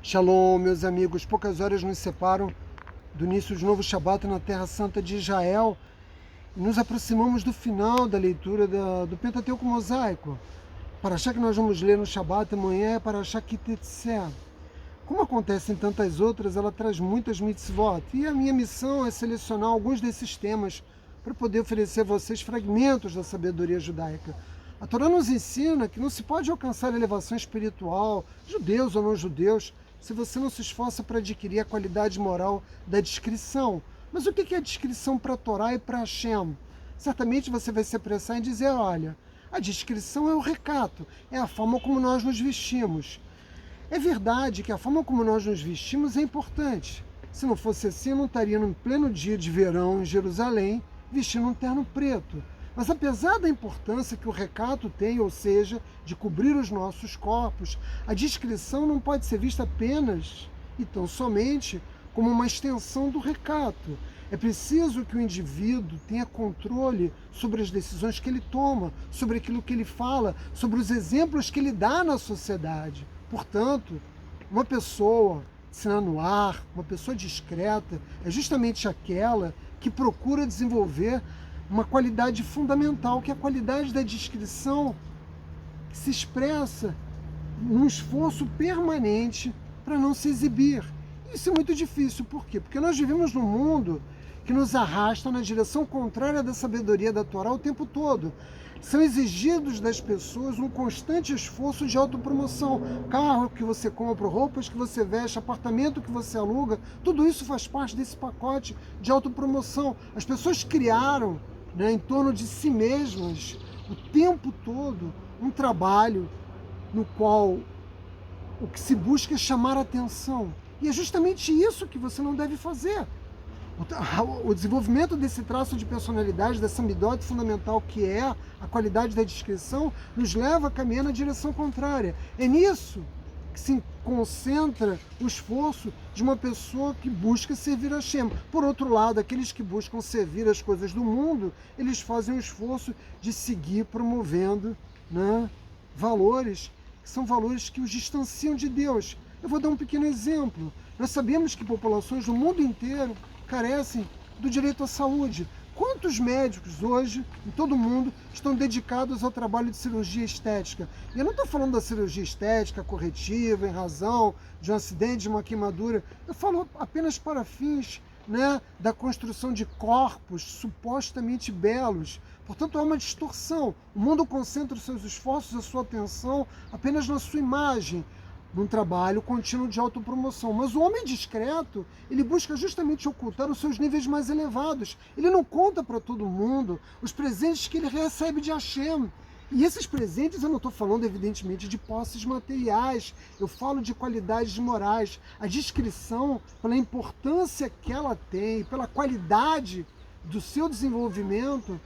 Shalom, meus amigos. Poucas horas nos separam do início de novo Shabat na Terra Santa de Israel. E nos aproximamos do final da leitura do Pentateuco Mosaico. Paraxá que nós vamos ler no Shabat amanhã é Paraxá Ki Tetzé. Como acontece em tantas outras, ela traz muitas mitzvot. E a minha missão é selecionar alguns desses temas para poder oferecer a vocês fragmentos da sabedoria judaica. A Torá nos ensina que não se pode alcançar elevação espiritual, judeus ou não judeus, se você não se esforça para adquirir a qualidade moral da discrição. Mas o que é a discrição para a Torá e para Hashem? Certamente você vai se apressar em dizer, olha, a discrição é o recato, é a forma como nós nos vestimos. É verdade que a forma como nós nos vestimos é importante. Se não fosse assim, eu não estaria no pleno dia de verão em Jerusalém, vestindo um terno preto. Mas apesar da importância que o recato tem, ou seja, de cobrir os nossos corpos, a discrição não pode ser vista apenas e tão somente como uma extensão do recato. É preciso que o indivíduo tenha controle sobre as decisões que ele toma, sobre aquilo que ele fala, sobre os exemplos que ele dá na sociedade. Portanto, uma pessoa no ar, uma pessoa discreta, é justamente aquela que procura desenvolver uma qualidade fundamental, que é a qualidade da discrição, que se expressa num esforço permanente para não se exibir. Isso é muito difícil, por quê? Porque nós vivemos num mundo que nos arrasta na direção contrária da sabedoria da Torá o tempo todo. São exigidos das pessoas um constante esforço de autopromoção. Carro que você compra, roupas que você veste, apartamento que você aluga, tudo isso faz parte desse pacote de autopromoção. As pessoas criaram, em torno de si mesmas, o tempo todo, um trabalho no qual o que se busca é chamar a atenção. E é justamente isso que você não deve fazer. O desenvolvimento desse traço de personalidade, dessa midot fundamental que é a qualidade da discrição, nos leva a caminhar na direção contrária. É nisso que se concentra o esforço de uma pessoa que busca servir a Hashem. Por outro lado, aqueles que buscam servir as coisas do mundo, eles fazem o esforço de seguir promovendo, valores que são valores que os distanciam de Deus. Eu vou dar um pequeno exemplo. Nós sabemos que populações do mundo inteiro carecem do direito à saúde. Quantos médicos hoje, em todo o mundo, estão dedicados ao trabalho de cirurgia estética? E eu não estou falando da cirurgia estética corretiva, em razão de um acidente, de uma queimadura. Eu falo apenas para fins da construção de corpos supostamente belos. Portanto, há uma distorção. O mundo concentra os seus esforços, a sua atenção apenas na sua imagem, num trabalho contínuo de autopromoção. Mas o homem discreto, ele busca justamente ocultar os seus níveis mais elevados. Ele não conta para todo mundo os presentes que ele recebe de Hashem. E esses presentes eu não estou falando, evidentemente, de posses materiais, eu falo de qualidades morais. A discrição, pela importância que ela tem, pela qualidade do seu desenvolvimento,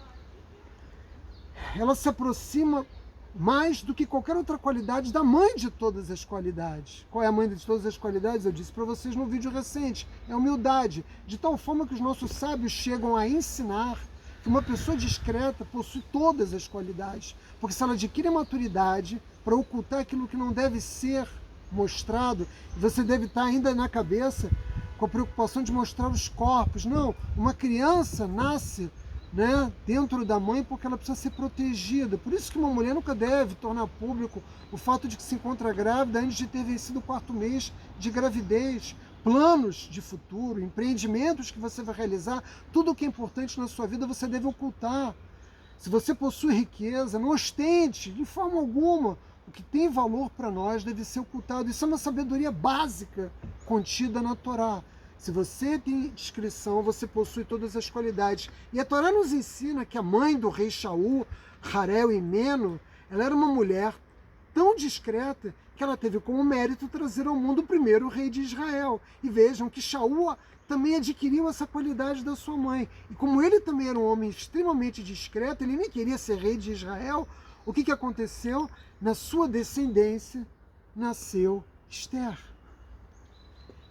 ela se aproxima mais do que qualquer outra qualidade da mãe de todas as qualidades. Qual é a mãe de todas as qualidades? Eu disse para vocês no vídeo recente, é a humildade. De tal forma que os nossos sábios chegam a ensinar que uma pessoa discreta possui todas as qualidades, porque se ela adquire maturidade para ocultar aquilo que não deve ser mostrado, você deve estar ainda na cabeça com a preocupação de mostrar os corpos. Não, uma criança nasce dentro da mãe porque ela precisa ser protegida. Por isso que uma mulher nunca deve tornar público o fato de que se encontra grávida antes de ter vencido o 4º mês de gravidez. Planos de futuro, empreendimentos que você vai realizar, tudo o que é importante na sua vida você deve ocultar. Se você possui riqueza, não ostente de forma alguma. O que tem valor para nós deve ser ocultado. Isso é uma sabedoria básica contida na Torá. Se você tem discrição, você possui todas as qualidades. E a Torá nos ensina que a mãe do rei Shaul, Harel Imeno, ela era uma mulher tão discreta que ela teve como mérito trazer ao mundo o primeiro rei de Israel. E vejam que Shaul também adquiriu essa qualidade da sua mãe. E como ele também era um homem extremamente discreto, ele nem queria ser rei de Israel, o que aconteceu? Na sua descendência nasceu Esther.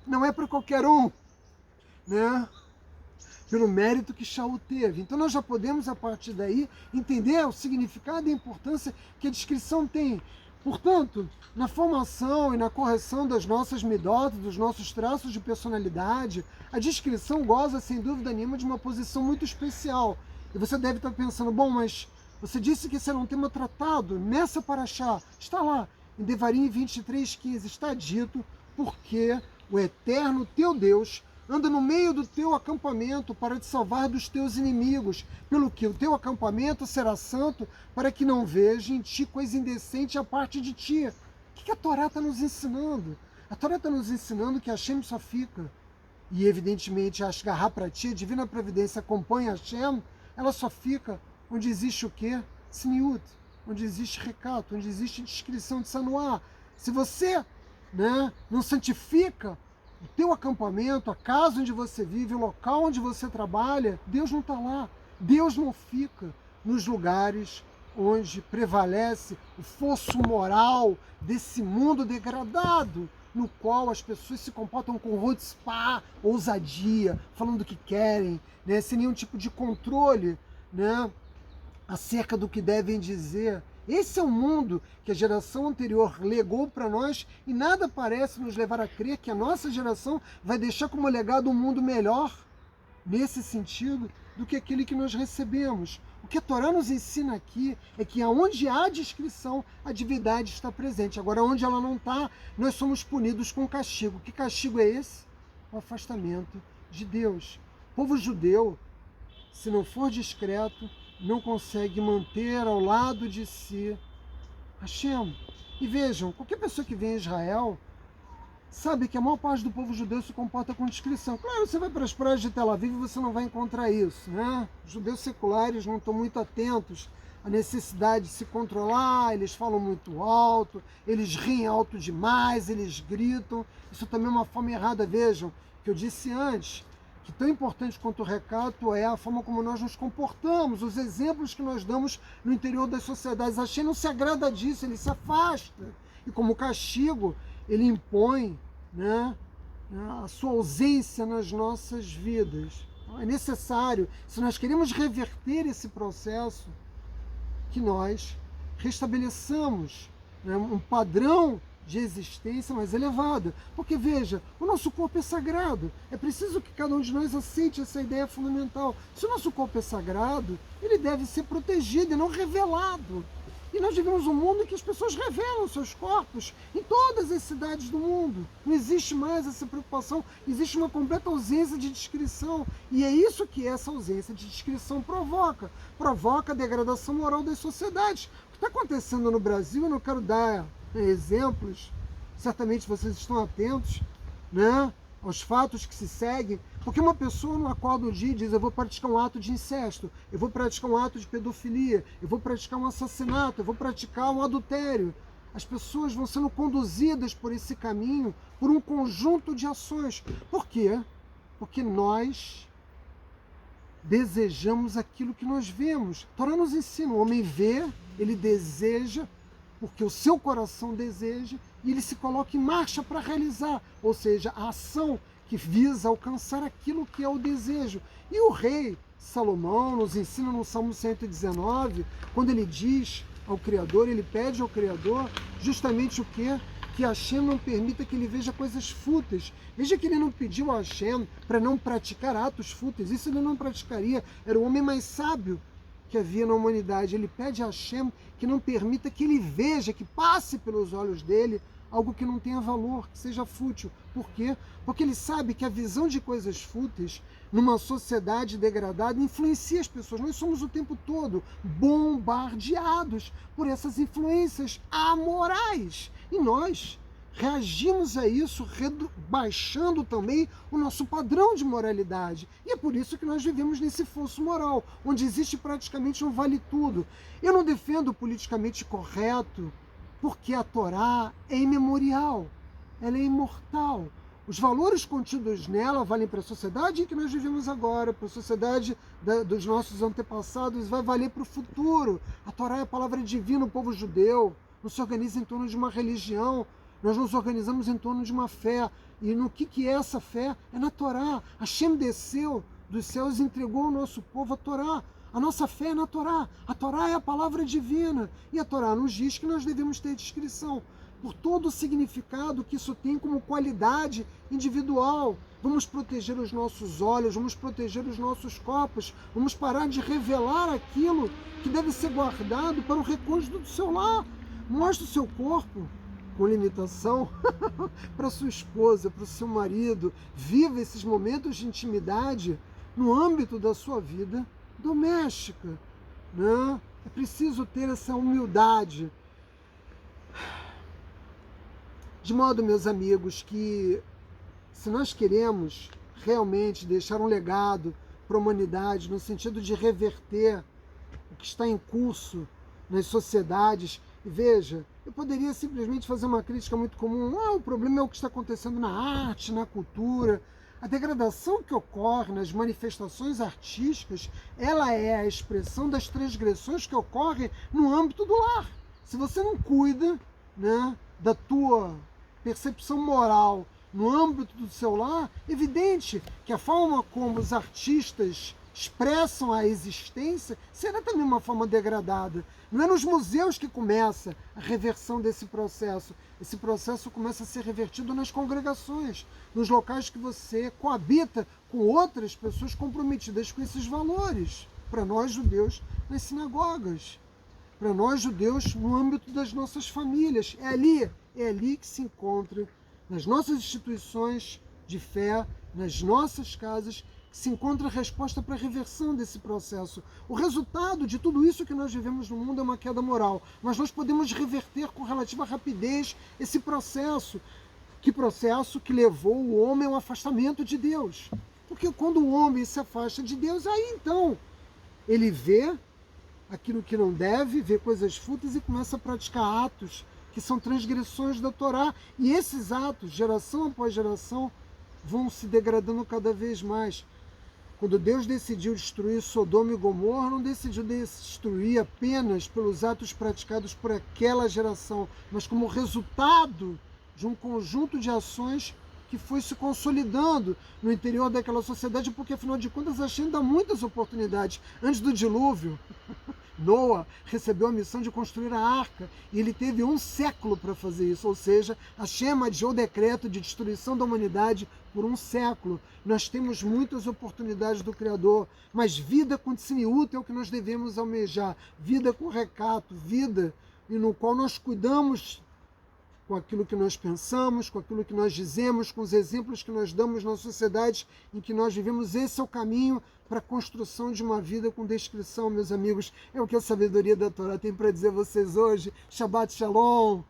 Não é para qualquer um, pelo mérito que Shaul teve. Então nós já podemos, a partir daí, entender o significado e a importância que a descrição tem. Portanto, na formação e na correção das nossas midotas, dos nossos traços de personalidade, a descrição goza, sem dúvida nenhuma, de uma posição muito especial. E você deve estar pensando, bom, mas você disse que esse era um tema tratado nessa paraxá. Está lá, em Devarim 23:15, está dito, porque o eterno teu Deus anda no meio do teu acampamento para te salvar dos teus inimigos, pelo que o teu acampamento será santo, para que não veja em ti coisa indecente a parte de ti. O que a Torá está nos ensinando? A Torá está nos ensinando que Hashem só fica, e evidentemente a Ashgará para ti, a divina providência acompanha Hashem, ela só fica onde existe o quê? Tzniut, onde existe recato, onde existe descrição de Sanuá. Se você, não santifica o teu acampamento, a casa onde você vive, o local onde você trabalha, Deus não está lá. Deus não fica nos lugares onde prevalece o fosso moral desse mundo degradado, no qual as pessoas se comportam com chutzpah, ousadia, falando o que querem, sem nenhum tipo de controle, acerca do que devem dizer. Esse é o mundo que a geração anterior legou para nós e nada parece nos levar a crer que a nossa geração vai deixar como legado um mundo melhor, nesse sentido, do que aquele que nós recebemos. O que a Torá nos ensina aqui é que aonde há descrição, a divindade está presente. Agora, onde ela não está, nós somos punidos com castigo. Que castigo é esse? O afastamento de Deus. O povo judeu, se não for discreto, não consegue manter ao lado de si Hashem. E vejam, qualquer pessoa que vem a Israel sabe que a maior parte do povo judeu se comporta com discrição. Claro, você vai para as praias de Tel Aviv e você não vai encontrar isso, Os judeus seculares não estão muito atentos à necessidade de se controlar, eles falam muito alto, eles riem alto demais, eles gritam. Isso também é uma forma errada, vejam, que eu disse antes, que tão importante quanto o recato é a forma como nós nos comportamos, os exemplos que nós damos no interior das sociedades. Hashem não se agrada disso, ele se afasta. E como castigo, ele impõe a sua ausência nas nossas vidas. É necessário, se nós queremos reverter esse processo, que nós restabeleçamos um padrão de existência mais elevada. Porque, veja, o nosso corpo é sagrado. É preciso que cada um de nós aceite essa ideia fundamental. Se o nosso corpo é sagrado, ele deve ser protegido e não revelado. E nós vivemos um mundo em que as pessoas revelam seus corpos em todas as cidades do mundo. Não existe mais essa preocupação, existe uma completa ausência de descrição. E é isso que essa ausência de descrição provoca. Provoca a degradação moral das sociedades. O que está acontecendo no Brasil, eu não quero dar exemplos, certamente vocês estão atentos, aos fatos que se seguem, porque uma pessoa não acorda um dia e diz, eu vou praticar um ato de incesto, eu vou praticar um ato de pedofilia, eu vou praticar um assassinato, eu vou praticar um adultério. As pessoas vão sendo conduzidas por esse caminho, por um conjunto de ações. Por quê? Porque nós desejamos aquilo que nós vemos. A Torá nos ensina, o homem vê, ele deseja, porque o seu coração deseja, e ele se coloca em marcha para realizar, ou seja, a ação que visa alcançar aquilo que é o desejo. E o rei Salomão nos ensina no Salmo 119, quando ele diz ao Criador, ele pede ao Criador justamente o quê? Que Hashem não permita que ele veja coisas fúteis. Veja que ele não pediu a Hashem para não praticar atos fúteis, isso ele não praticaria, era o homem mais sábio que havia na humanidade. Ele pede a Hashem que não permita que ele veja, que passe pelos olhos dele algo que não tenha valor, que seja fútil. Por quê? Porque ele sabe que a visão de coisas fúteis numa sociedade degradada influencia as pessoas. Nós somos o tempo todo bombardeados por essas influências amorais. E nós reagimos a isso, baixando também o nosso padrão de moralidade. E é por isso que nós vivemos nesse fosso moral, onde existe praticamente um vale-tudo. Eu não defendo o politicamente correto, porque a Torá é imemorial, ela é imortal. Os valores contidos nela valem para a sociedade em que nós vivemos agora, para a sociedade dos nossos antepassados, vai valer para o futuro. A Torá é a palavra divina, o povo judeu não se organiza em torno de uma religião, nós nos organizamos em torno de uma fé. E no que é essa fé? É na Torá. Hashem desceu dos céus e entregou ao nosso povo a Torá. A nossa fé é na Torá. A Torá é a palavra divina. E a Torá nos diz que nós devemos ter discrição por todo o significado que isso tem como qualidade individual. Vamos proteger os nossos olhos, vamos proteger os nossos corpos, vamos parar de revelar aquilo que deve ser guardado para o recôndito do seu lar. Mostre o seu corpo com limitação para sua esposa, para o seu marido. Viva esses momentos de intimidade no âmbito da sua vida doméstica, né? É preciso ter essa humildade. De modo, meus amigos, que se nós queremos realmente deixar um legado para a humanidade, no sentido de reverter o que está em curso nas sociedades, e veja, eu poderia simplesmente fazer uma crítica muito comum, o problema é o que está acontecendo na arte, na cultura. A degradação que ocorre nas manifestações artísticas, ela é a expressão das transgressões que ocorrem no âmbito do lar. Se você não cuida, né, da tua percepção moral no âmbito do seu lar, é evidente que a forma como os artistas expressam a existência será também uma forma degradada. Não é nos museus que começa a reversão desse processo. Esse processo começa a ser revertido nas congregações, nos locais que você coabita com outras pessoas comprometidas com esses valores. Para nós judeus, nas sinagogas. Para nós judeus, no âmbito das nossas famílias. É ali que se encontra, nas nossas instituições de fé, nas nossas casas, que se encontra a resposta para a reversão desse processo. O resultado de tudo isso que nós vivemos no mundo é uma queda moral, mas nós podemos reverter com relativa rapidez esse processo. Que processo que levou o homem ao afastamento de Deus. Porque quando o homem se afasta de Deus, aí então ele vê aquilo que não deve, vê coisas fúteis e começa a praticar atos que são transgressões da Torá. E esses atos, geração após geração, vão se degradando cada vez mais. Quando Deus decidiu destruir Sodoma e Gomorra, não decidiu destruir apenas pelos atos praticados por aquela geração, mas como resultado de um conjunto de ações que foi se consolidando no interior daquela sociedade, porque afinal de contas a Hashem dá muitas oportunidades. Antes do dilúvio, Noa recebeu a missão de construir a arca e ele teve 1 século para fazer isso, ou seja, Hashem adiou o decreto de destruição da humanidade por 1 século. Nós temos muitas oportunidades do Criador, mas vida com tzniut é o que nós devemos almejar, vida com recato, vida e no qual nós cuidamos com aquilo que nós pensamos, com aquilo que nós dizemos, com os exemplos que nós damos na sociedade em que nós vivemos. Esse é o caminho para a construção de uma vida com descrição, meus amigos. É o que a sabedoria da Torá tem para dizer a vocês hoje. Shabbat Shalom!